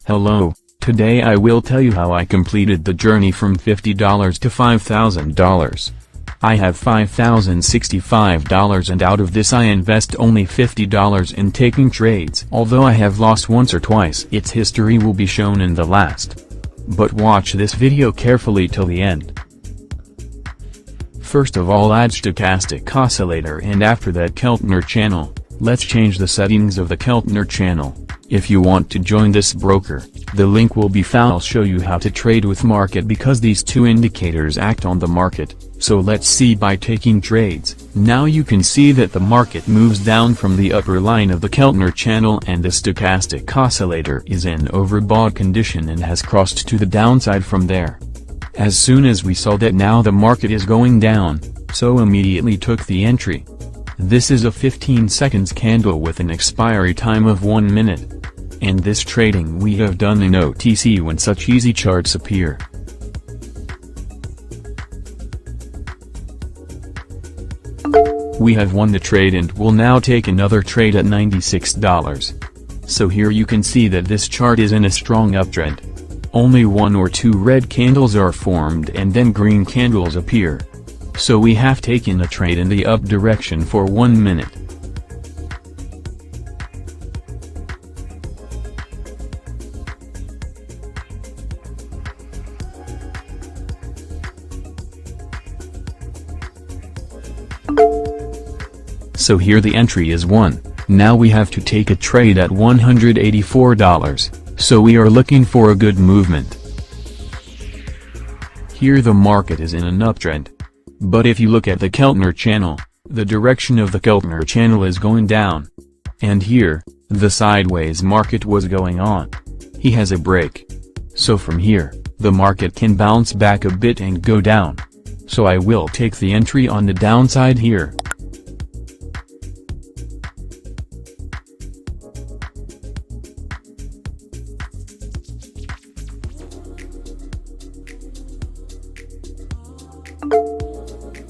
Hello, today I will tell you how I completed the journey from $50 to $5,000. I have $5,065 and out of this I invest only $50 in taking trades. Although I have lost once or twice, its history will be shown in the last. But watch this video carefully till the end. First of all, add stochastic oscillator and after that Keltner channel. Let's change the settings of the Keltner channel. If you want to join this broker, the link will be found. I'll show you how to trade with market because these two indicators act on the market, so let's see by taking trades. Now you can see that the market moves down from the upper line of the Keltner channel and the stochastic oscillator is in overbought condition and has crossed to the downside from there. As soon as we saw that now the market is going down, so immediately took the entry. This is a 15 seconds candle with an expiry time of 1 minute. And this trading we have done in OTC when such easy charts appear. We have won the trade and will now take another trade at $96. So here you can see that this chart is in a strong uptrend. Only 1 or 2 red candles are formed and then green candles appear. So we have taken a trade in the up direction for 1 minute. So here the entry is 1, now we have to take a trade at $184, so we are looking for a good movement. Here the market is in an uptrend. But if you look at the Keltner channel, the direction of the Keltner channel is going down. And here, the sideways market was going on. He has a break. So from here, the market can bounce back a bit and go down. So I will take the entry on the downside here.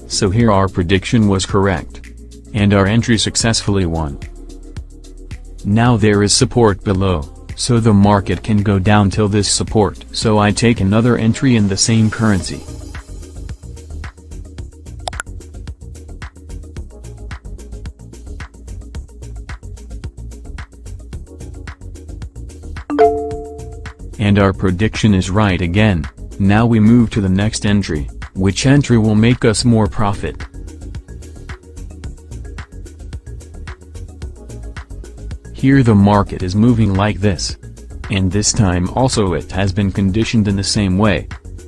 So here our prediction was correct. And our entry successfully won. Now there is support below, so the market can go down till this support. So I take another entry in the same currency. And our prediction is right again. Now we move to the next entry. Which entry will make us more profit? Here the market is moving like this. And this time also it has been conditioned in the same way.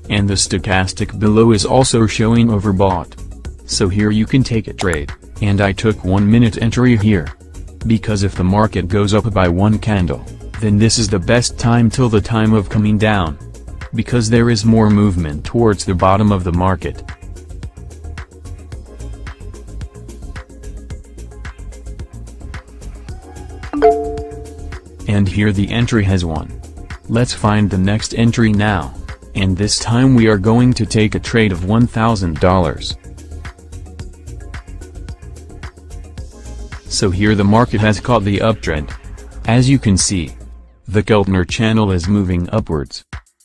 And the stochastic below is also showing overbought. So here you can take a trade, and I took 1 minute entry here. Because if the market goes up by 1 candle, then this is the best time till the time of coming down. Because there is more movement towards the bottom of the market. And here the entry has won. Let's find the next entry now. And this time we are going to take a trade of $1,000. So here the market has caught the uptrend. As you can see, the Keltner channel is moving upwards.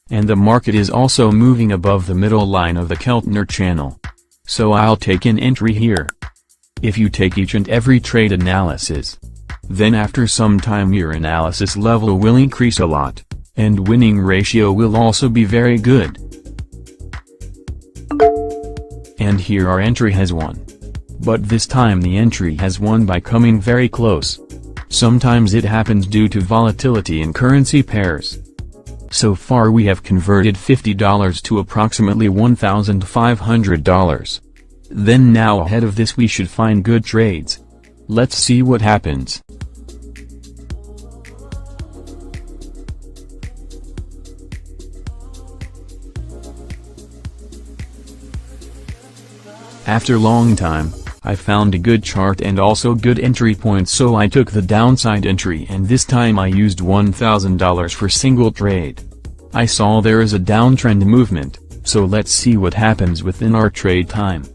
And the market is also moving above the middle line of the Keltner channel. So I'll take an entry here. If you take each and every trade analysis, then after some time your analysis level will increase a lot, and winning ratio will also be very good. And here our entry has won. But this time the entry has won by coming very close. Sometimes it happens due to volatility in currency pairs. So far we have converted $50 to approximately $1,500. Then now ahead of this we should find good trades. Let's see what happens. After long time, I found a good chart and also good entry points, so I took the downside entry and this time I used $1,000 for single trade. I saw there is a downtrend movement, so let's see what happens within our trade time.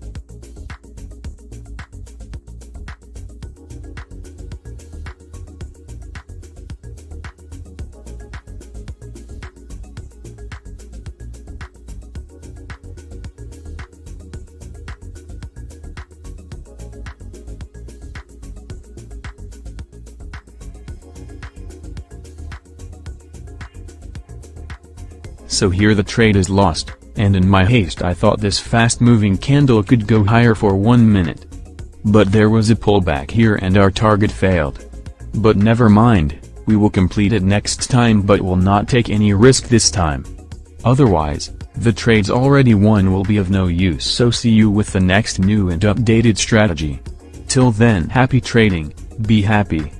So here the trade is lost, and in my haste I thought this fast-moving candle could go higher for 1 minute. But there was a pullback here and our target failed. But never mind, we will complete it next time but will not take any risk this time. Otherwise, the trades already won will be of no use. So see you with the next new and updated strategy. Till then, happy trading, be happy.